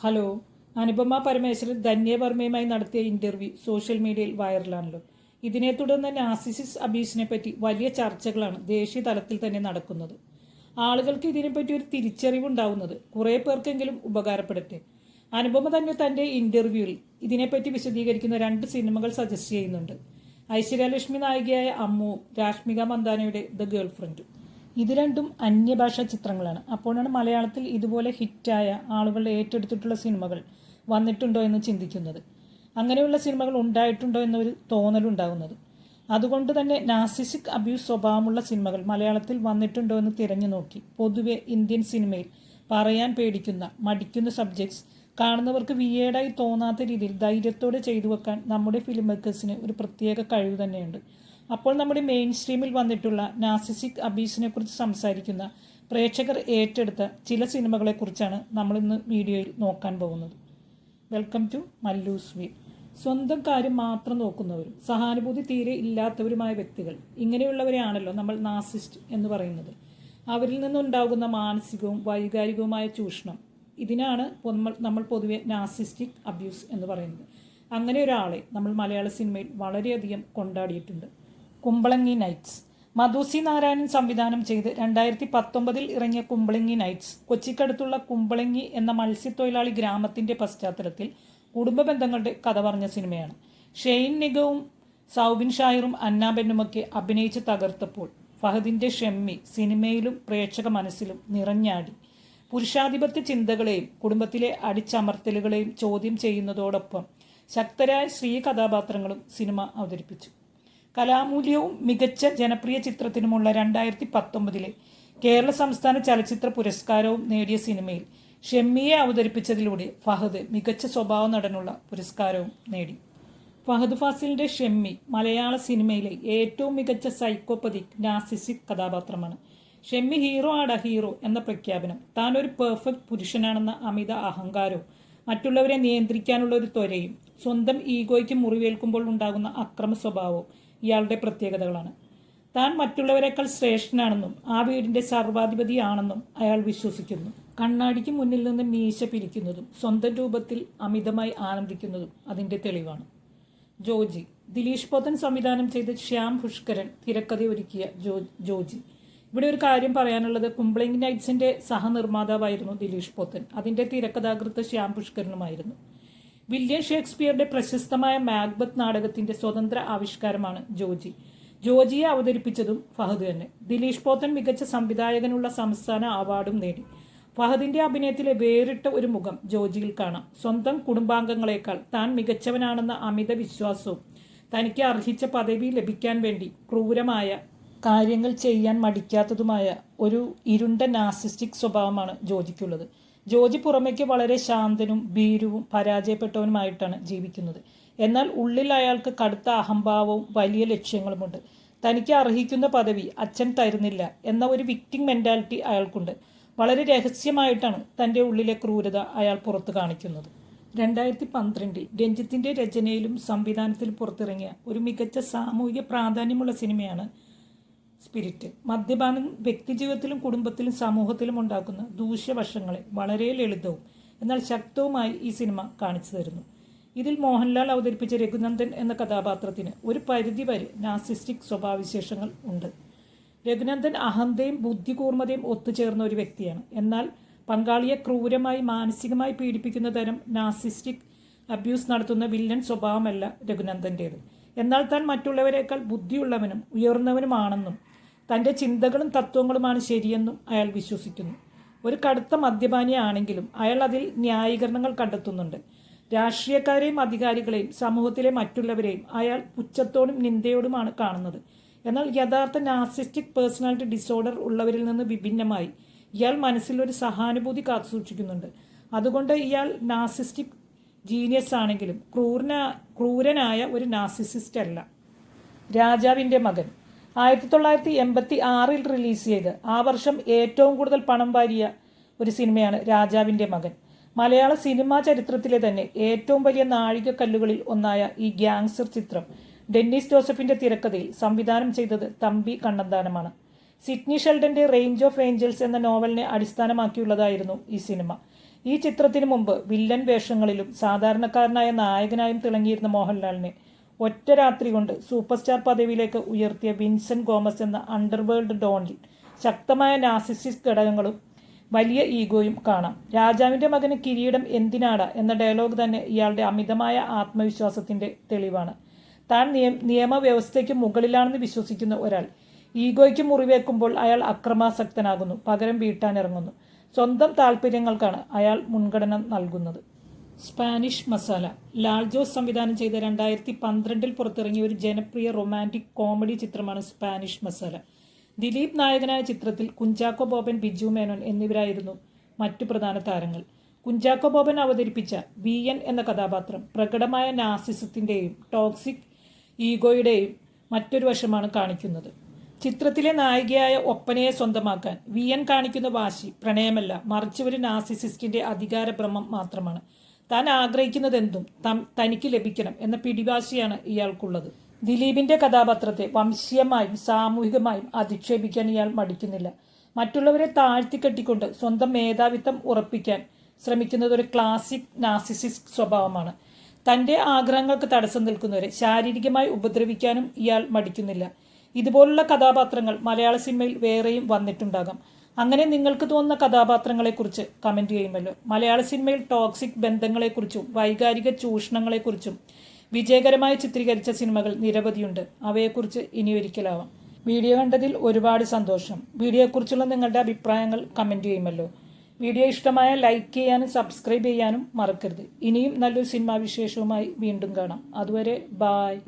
Hello. Anupama Parameswaran ധന്യവർമ്മയുമായി നടത്തിയ interview social മീഡിയയിൽ വൈറലാണല്ലോ. ഇതിനെ തുടർന്ന് നാർസിസിസ്റ്റ് അബ്യൂസിനെ പറ്റി വലിയ ചർച്ചകളാണ് ദേശീയ തലത്തിൽ തന്നെ നടക്കുന്നത്. ആളുകൾക്ക് ഇതിനെപ്പറ്റി ഒരു തിരിച്ചറിവുണ്ടാവുന്നത് കുറേ പേർക്കെങ്കിലും ഉപകാരപ്പെടട്ടെ. അനുപമ തന്നെ തൻ്റെ ഇന്റർവ്യൂവിൽ ഇതിനെപ്പറ്റി വിശദീകരിക്കുന്ന 2 സിനിമകൾ സജസ്റ്റ് ചെയ്യുന്നുണ്ട്. ഐശ്വര്യലക്ഷ്മി നായികയായ അമ്മുവും രാഷ്മിക മന്ദാനയുടെ ദ ഗേൾ ഫ്രണ്ടും. ഇത് രണ്ടും അന്യഭാഷാ ചിത്രങ്ങളാണ്. അപ്പോഴാണ് മലയാളത്തിൽ ഇതുപോലെ ഹിറ്റായ ആളുകളുടെ ഏറ്റെടുത്തിട്ടുള്ള സിനിമകൾ വന്നിട്ടുണ്ടോ എന്ന് ചിന്തിക്കുന്നത്. അങ്ങനെയുള്ള സിനിമകൾ ഉണ്ടായിട്ടുണ്ടോ എന്നൊരു തോന്നലുണ്ടാകുന്നത്. അതുകൊണ്ട് തന്നെ നാർസിസിക് അബ്യൂസ് സ്വഭാവമുള്ള സിനിമകൾ മലയാളത്തിൽ വന്നിട്ടുണ്ടോ എന്ന് തിരഞ്ഞു നോക്കി. പൊതുവെ ഇന്ത്യൻ സിനിമയിൽ പറയാൻ പേടിക്കുന്ന മടിക്കുന്ന സബ്ജക്ട്സ് കാണുന്നവർക്ക് വിയേഡായി തോന്നാത്ത രീതിയിൽ ധൈര്യത്തോടെ ചെയ്തു വെക്കാൻ നമ്മുടെ ഫിലിം മേക്കേഴ്സിന് ഒരു പ്രത്യേക കഴിവ് തന്നെയുണ്ട്. അപ്പോൾ നമ്മുടെ മെയിൻ സ്ട്രീമിൽ വന്നിട്ടുള്ള നാർസിസിക് അബ്യൂസിനെ കുറിച്ച് സംസാരിക്കുന്ന പ്രേക്ഷകർ ഏറ്റെടുത്ത ചില സിനിമകളെക്കുറിച്ചാണ് നമ്മളിന്ന് വീഡിയോയിൽ നോക്കാൻ പോകുന്നത്. വെൽക്കം ടു മല്ലൂസ് വീ. സ്വന്തം കാര്യം മാത്രം നോക്കുന്നവരും സഹാനുഭൂതി തീരെ ഇല്ലാത്തവരുമായ വ്യക്തികൾ, ഇങ്ങനെയുള്ളവരെയാണല്ലോ നമ്മൾ നാർസിസ്റ്റ് എന്ന് പറയുന്നത്. അവരിൽ നിന്നുണ്ടാകുന്ന മാനസികവും വൈകാരികവുമായ ചൂഷണം, ഇതിനാണ് നമ്മൾ പൊതുവെ നാർസിസ്റ്റിക് അബ്യൂസ് എന്ന് പറയുന്നത്. അങ്ങനെ ഒരാളെ നമ്മൾ മലയാള സിനിമയിൽ വളരെയധികം കൊണ്ടാടിയിട്ടുണ്ട്. കുമ്പളങ്ങി നൈറ്റ്സ്. മധു സി നാരായണൻ സംവിധാനം ചെയ്ത് 2019 ഇറങ്ങിയ കുമ്പളങ്ങി നൈറ്റ്സ് കൊച്ചിക്കടുത്തുള്ള കുമ്പളങ്ങി എന്ന മത്സ്യത്തൊഴിലാളി ഗ്രാമത്തിന്റെ പശ്ചാത്തലത്തിൽ കുടുംബ ബന്ധങ്ങളുടെ കഥ പറഞ്ഞ സിനിമയാണ്. ഷെയ്ൻ നിഗവും സൗബിൻ ഷാഹിറും അന്നാബെന്നുമൊക്കെ അഭിനയിച്ച് തകർത്തപ്പോൾ ഫഹദിന്റെ ഷെമ്മി സിനിമയിലും പ്രേക്ഷക മനസ്സിലും നിറഞ്ഞാടി. പുരുഷാധിപത്യ ചിന്തകളെയും കുടുംബത്തിലെ അടിച്ചമർത്തലുകളെയും ചോദ്യം ചെയ്യുന്നതോടൊപ്പം ശക്തരായ സ്ത്രീ കഥാപാത്രങ്ങളും സിനിമ അവതരിപ്പിച്ചു. കലാമൂല്യവും മികച്ച ജനപ്രിയ ചിത്രത്തിനുമുള്ള 2019 കേരള സംസ്ഥാന ചലച്ചിത്ര പുരസ്കാരവും നേടിയ സിനിമയിൽ ഷെമ്മിയെ അവതരിപ്പിച്ചതിലൂടെ ഫഹദ് മികച്ച സ്വഭാവ നടനുള്ള പുരസ്കാരവും നേടി. ഫഹദ് ഫാസിലിന്റെ ഷെമ്മി മലയാള സിനിമയിലെ ഏറ്റവും മികച്ച സൈക്കോപതിക് നാർസിസിക് കഥാപാത്രമാണ്. ഷെമ്മി ഹീറോ ആട ഹീറോ എന്ന പ്രഖ്യാപനം, താൻ ഒരു പെർഫെക്റ്റ് പുരുഷനാണെന്ന അമിത അഹങ്കാരവും മറ്റുള്ളവരെ നിയന്ത്രിക്കാനുള്ള ഒരു ത്വരയും സ്വന്തം ഈഗോയ്ക്ക് മുറിവേൽക്കുമ്പോൾ ഉണ്ടാകുന്ന അക്രമ സ്വഭാവവും ഇയാളുടെ പ്രത്യേകതകളാണ്. താൻ മറ്റുള്ളവരെക്കാൾ ശ്രേഷ്ഠനാണെന്നും ആ വീടിന്റെ സർവാധിപതിയാണെന്നും അയാൾ വിശ്വസിക്കുന്നു. കണ്ണാടിക്ക് മുന്നിൽ നിന്ന് മീശ പിരിക്കുന്നതും സ്വന്തം രൂപത്തിൽ അമിതമായി ആനന്ദിക്കുന്നതും അതിന്റെ തെളിവാണ്. ജോജി. ദിലീഷ് പോത്തൻ സംവിധാനം ചെയ്ത് ശ്യാം പുഷ്കരൻ തിരക്കഥ ഒരുക്കിയ ജോജി. ഇവിടെ ഒരു കാര്യം പറയാനുള്ളത്, കുമ്പളങ്ങി നൈറ്റ്സിന്റെ സഹനിർമ്മാതാവായിരുന്നു ദിലീഷ് പോത്തൻ. അതിന്റെ തിരക്കഥാകൃത്ത് ശ്യാം പുഷ്കരനുമായിരുന്നു. വില്യം ഷേക്സ്പിയറുടെ പ്രശസ്തമായ മാക്ബത്ത് നാടകത്തിന്റെ സ്വതന്ത്ര ആവിഷ്കാരമാണ് ജോജി. ജോജിയെ അവതരിപ്പിച്ചതും ഫഹദ് തന്നെ. ദിലീഷ് പോത്തൻ മികച്ച സംവിധായകനുള്ള സംസ്ഥാന അവാർഡും നേടി. ഫഹദിന്റെ അഭിനയത്തിലെ വേറിട്ട ഒരു മുഖം ജോജിയിൽ കാണാം. സ്വന്തം കുടുംബാംഗങ്ങളെക്കാൾ താൻ മികച്ചവനാണെന്ന അമിത വിശ്വാസവും തനിക്ക് അർഹിച്ച പദവി ലഭിക്കാൻ വേണ്ടി ക്രൂരമായ കാര്യങ്ങൾ ചെയ്യാൻ മടിക്കാത്തതുമായ ഒരു ഇരുണ്ട നാർസിസ്റ്റിക് സ്വഭാവമാണ് ജോജിക്കുള്ളത്. ജോജി പുറമേക്ക് വളരെ ശാന്തനും ഭീരുവും പരാജയപ്പെട്ടവനുമായിട്ടാണ് ജീവിക്കുന്നത്. എന്നാൽ ഉള്ളിൽ അയാൾക്ക് കടുത്ത അഹംഭാവവും വലിയ ലക്ഷ്യങ്ങളുമുണ്ട്. തനിക്ക് അർഹിക്കുന്ന പദവി അച്ഛൻ തരുന്നില്ല എന്ന ഒരു വിക്ടിം മെന്റാലിറ്റി അയാൾക്കുണ്ട്. വളരെ രഹസ്യമായിട്ടാണ് തൻ്റെ ഉള്ളിലെ ക്രൂരത അയാൾ പുറത്തു കാണിക്കുന്നത്. 2012 രഞ്ജിത്തിന്റെ രചനയിലും സംവിധാനത്തിലും പുറത്തിറങ്ങിയ ഒരു മികച്ച സാമൂഹിക പ്രാധാന്യമുള്ള സിനിമയാണ് സ്പിരിറ്റ്. മദ്യപാനം വ്യക്തിജീവിതത്തിലും കുടുംബത്തിലും സമൂഹത്തിലും ഉണ്ടാക്കുന്ന ദൂഷ്യവശങ്ങളെ വളരെ ലളിതവും എന്നാൽ ശക്തവുമായി ഈ സിനിമ കാണിച്ചു തരുന്നു. ഇതിൽ മോഹൻലാൽ അവതരിപ്പിച്ച രഘുനന്ദൻ എന്ന കഥാപാത്രത്തിന് ഒരു പരിധിവരെ നാർസിസ്റ്റിക് സ്വഭാവവിശേഷങ്ങൾ ഉണ്ട്. രഘുനന്ദൻ അഹന്തയും ബുദ്ധികൂർമ്മതയും ഒത്തുചേർന്ന ഒരു വ്യക്തിയാണ്. എന്നാൽ പങ്കാളിയെ ക്രൂരമായി മാനസികമായി പീഡിപ്പിക്കുന്ന തരം നാർസിസ്റ്റിക് അബ്യൂസ് നടത്തുന്ന വില്ലൻ സ്വഭാവമല്ല രഘുനന്ദൻ്റേത്. എന്നാൽ താൻ മറ്റുള്ളവരെക്കാൾ ബുദ്ധിയുള്ളവനും ഉയർന്നവനുമാണെന്നും തൻ്റെ ചിന്തകളും തത്വങ്ങളുമാണ് ശരിയെന്നും അയാൾ വിശ്വസിക്കുന്നു. ഒരു കടുത്ത മദ്യപാനിയാണെങ്കിലും അയാൾ അതിൽ ന്യായീകരണങ്ങൾ കണ്ടെത്തുന്നുണ്ട്. രാഷ്ട്രീയക്കാരെയും അധികാരികളെയും സമൂഹത്തിലെ മറ്റുള്ളവരെയും അയാൾ പുച്ഛത്തോടും നിന്ദയോടുമാണ് കാണുന്നത്. എന്നാൽ യഥാർത്ഥ നാർസിസ്റ്റിക് പേഴ്സണാലിറ്റി ഡിസോർഡർ ഉള്ളവരിൽ നിന്ന് വിഭിന്നമായി ഇയാൾ മനസ്സിൽ ഒരു സഹാനുഭൂതി കാത്തുസൂക്ഷിക്കുന്നുണ്ട്. അതുകൊണ്ട് ഇയാൾ നാർസിസ്റ്റിക് ജീനിയസ് ആണെങ്കിലും ക്രൂരനായ ഒരു നാർസിസിസ്റ്റ് അല്ല. രാജാവിൻ്റെ മകൻ. 1986 റിലീസ് ചെയ്ത് ആ വർഷം ഏറ്റവും കൂടുതൽ പണം വാരിയ ഒരു സിനിമയാണ് രാജാവിൻ്റെ മകൻ. മലയാള സിനിമാ ചരിത്രത്തിലെ തന്നെ ഏറ്റവും വലിയ നാഴികക്കല്ലുകളിൽ ഒന്നായ ഈ ഗ്യാങ്സ്റ്റർ ചിത്രം ഡെന്നിസ് ജോസഫിന്റെ തിരക്കഥയിൽ സംവിധാനം ചെയ്തത് തമ്പി കണ്ണന്താനമാണ്. സിഡ്നി ഷെൽഡന്റെ റേഞ്ച് ഓഫ് ഏഞ്ചൽസ് എന്ന നോവലിനെ അടിസ്ഥാനമാക്കിയുള്ളതായിരുന്നു ഈ സിനിമ. ഈ ചിത്രത്തിന് മുമ്പ് വില്ലൻ വേഷങ്ങളിലും സാധാരണക്കാരനായ നായകനായും തിളങ്ങിയിരുന്ന മോഹൻലാലിനെ ഒറ്റ രാത്രി കൊണ്ട് സൂപ്പർ സ്റ്റാർ പദവിയിലേക്ക് ഉയർത്തിയ വിൻസെന്റ് ഗോമസ് എന്ന അണ്ടർവേൾഡ് ഡോണിൽ ശക്തമായ നാർസിസിസ്റ്റ് ഘടകങ്ങളും വലിയ ഈഗോയും കാണാം. രാജാവിന്റെ മകന് കിരീടം എന്തിനാടാ എന്ന ഡയലോഗ് തന്നെ ഇയാളുടെ അമിതമായ ആത്മവിശ്വാസത്തിന്റെ തെളിവാണ്. താൻ നിയമവ്യവസ്ഥയ്ക്ക് മുകളിലാണെന്ന് വിശ്വസിക്കുന്ന ഒരാൾ ഈഗോയ്ക്ക് മുറിവേക്കുമ്പോൾ അയാൾ അക്രമാസക്തനാകുന്നു, പകരം വീട്ടാനിറങ്ങുന്നു. സ്വന്തം താല്പര്യങ്ങൾക്കാണ് അയാൾ മുൻഗണന നൽകുന്നത്. സ്പാനിഷ് മസാല ലാൽ ജോസ് സംവിധാനം ചെയ്ത 2012 പുറത്തിറങ്ങിയ ഒരു ജനപ്രിയ റൊമാൻറ്റിക് കോമഡി ചിത്രമാണ് സ്പാനിഷ് മസാല. ദിലീപ് നായകനായ ചിത്രത്തിൽ കുഞ്ചാക്കോ ബോബൻ, ബിജു മേനോൻ എന്നിവരായിരുന്നു മറ്റു പ്രധാന താരങ്ങൾ. കുഞ്ചാക്കോ ബോബൻ അവതരിപ്പിച്ച VN എന്ന കഥാപാത്രം പ്രകടമായ നാർസിസത്തിൻ്റെയും ടോക്സിക് ഈഗോയുടെയും മറ്റൊരു വശമാണ് കാണിക്കുന്നത്. ചിത്രത്തിലെ നായികയായ ഒപ്പനയെ സ്വന്തമാക്കാൻ VN കാണിക്കുന്ന വാശി പ്രണയമല്ല, മറിച്ച് ഒരു നാർസിസിസ്റ്റിന്റെ അധികാരഭ്രമം മാത്രമാണ്. താൻ ആഗ്രഹിക്കുന്നതെന്തും തനിക്ക് ലഭിക്കണം എന്ന പിടിവാശിയാണ് ഇയാൾക്കുള്ളത്. ദിലീപിന്റെ കഥാപാത്രത്തെ വംശീയമായും സാമൂഹികമായും അധിക്ഷേപിക്കാൻ ഇയാൾ മടിക്കുന്നില്ല. മറ്റുള്ളവരെ താഴ്ത്തിക്കെട്ടിക്കൊണ്ട് സ്വന്തം മേധാവിത്വം ഉറപ്പിക്കാൻ ശ്രമിക്കുന്നത് ഒരു ക്ലാസിക് നാർസിസിസ്റ്റ് സ്വഭാവമാണ്. തന്റെ ആഗ്രഹങ്ങൾക്ക് തടസ്സം നിൽക്കുന്നവരെ ശാരീരികമായി ഉപദ്രവിക്കാനും ഇയാൾ മടിക്കുന്നില്ല. ഇതുപോലുള്ള കഥാപാത്രങ്ങൾ മലയാള സിനിമയിൽ വേറെയും വന്നിട്ടുണ്ടാകാം. അങ്ങനെ നിങ്ങൾക്ക് തോന്നുന്ന കഥാപാത്രങ്ങളെക്കുറിച്ച് കമന്റ് ചെയ്യുമല്ലോ. മലയാള സിനിമയിൽ ടോക്സിക് ബന്ധങ്ങളെക്കുറിച്ചും വൈകാരിക ചൂഷണങ്ങളെക്കുറിച്ചും വിജയകരമായി ചിത്രീകരിച്ച സിനിമകൾ നിരവധിയുണ്ട്. അവയെക്കുറിച്ച് ഇനിയൊരിക്കലാവാം. വീഡിയോ കണ്ടതിൽ ഒരുപാട് സന്തോഷം. വീഡിയോയെക്കുറിച്ചുള്ള നിങ്ങളുടെ അഭിപ്രായങ്ങൾ കമന്റ് ചെയ്യുമല്ലോ. വീഡിയോ ഇഷ്ടമായ ലൈക്ക് ചെയ്യാനും സബ്സ്ക്രൈബ് ചെയ്യാനും മറക്കരുത്. ഇനിയും നല്ലൊരു സിനിമാ വിശേഷവുമായി വീണ്ടും കാണാം. അതുവരെ ബായ്.